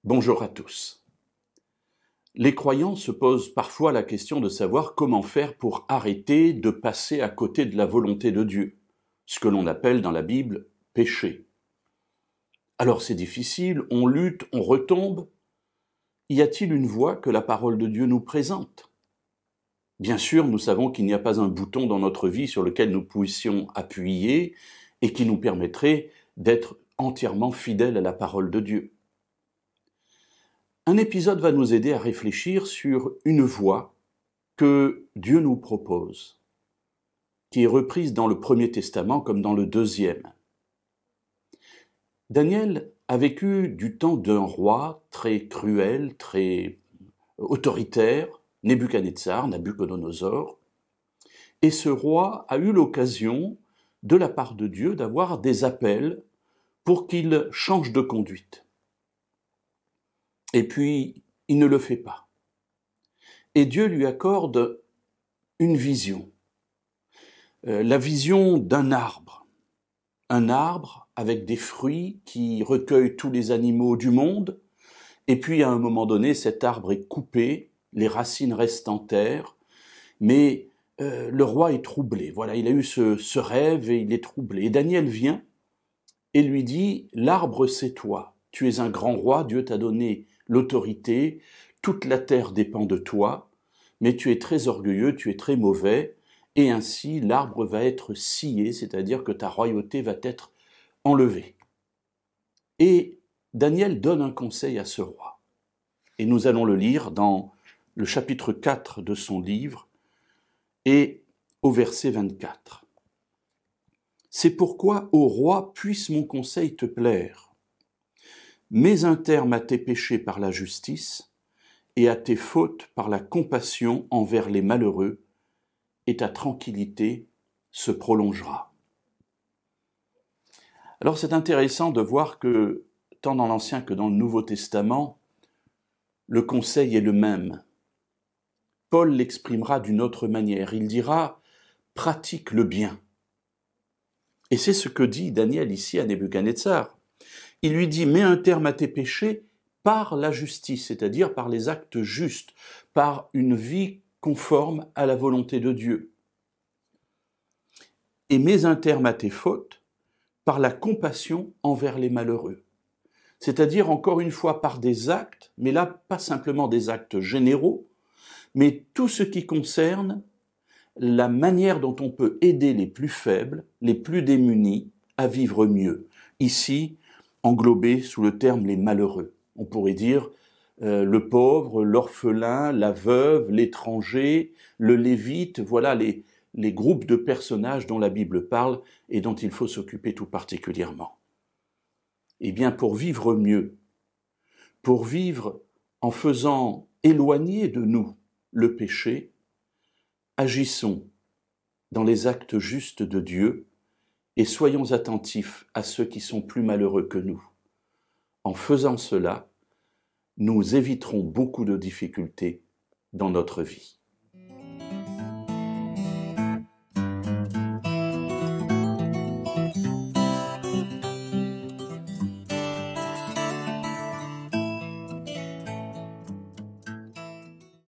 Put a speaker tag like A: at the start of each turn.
A: Bonjour à tous. Les croyants se posent parfois la question de savoir comment faire pour arrêter de passer à côté de la volonté de Dieu, ce que l'on appelle dans la Bible péché. Alors c'est difficile, on lutte, on retombe. Y a-t-il une voie que la parole de Dieu nous présente? Bien sûr, nous savons qu'il n'y a pas un bouton dans notre vie sur lequel nous puissions appuyer et qui nous permettrait d'être entièrement fidèles à la parole de Dieu. Un épisode va nous aider à réfléchir sur une voie que Dieu nous propose, qui est reprise dans le Premier Testament comme dans le Deuxième. Daniel a vécu du temps d'un roi très cruel, très autoritaire, Nabuchodonosor, et ce roi a eu l'occasion, de la part de Dieu, d'avoir des appels pour qu'il change de conduite. Et puis, il ne le fait pas. Et Dieu lui accorde une vision. La vision d'un arbre. Un arbre avec des fruits qui recueillent tous les animaux du monde. Et puis, à un moment donné, cet arbre est coupé, les racines restent en terre, mais le roi est troublé. Voilà, il a eu ce rêve et il est troublé. Et Daniel vient et lui dit, « L'arbre, c'est toi. Tu es un grand roi, Dieu t'a donné l'autorité, toute la terre dépend de toi, mais tu es très orgueilleux, tu es très mauvais, et ainsi l'arbre va être scié, c'est-à-dire que ta royauté va être enlevée. » Et Daniel donne un conseil à ce roi. Et nous allons le lire dans le chapitre 4 de son livre, et au verset 24. « C'est pourquoi, ô roi, puisse mon conseil te plaire. Mets un terme à tes péchés par la justice et à tes fautes par la compassion envers les malheureux, et ta tranquillité se prolongera. » Alors c'est intéressant de voir que, tant dans l'Ancien que dans le Nouveau Testament, le conseil est le même. Paul l'exprimera d'une autre manière. Il dira « pratique le bien ». Et c'est ce que dit Daniel ici à Nebuchadnezzar. Il lui dit « mets un terme à tes péchés par la justice », c'est-à-dire par les actes justes, par une vie conforme à la volonté de Dieu. Et mets un terme à tes fautes par la compassion envers les malheureux. C'est-à-dire, encore une fois, par des actes, mais là, pas simplement des actes généraux, mais tout ce qui concerne la manière dont on peut aider les plus faibles, les plus démunis, à vivre mieux. Ici, englobé sous le terme les malheureux. On pourrait dire le pauvre, l'orphelin, la veuve, l'étranger, le lévite, voilà les groupes de personnages dont la Bible parle et dont il faut s'occuper tout particulièrement. Eh bien, pour vivre mieux, pour vivre en faisant éloigner de nous le péché, agissons dans les actes justes de Dieu et soyons attentifs à ceux qui sont plus malheureux que nous. En faisant cela, nous éviterons beaucoup de difficultés dans notre vie.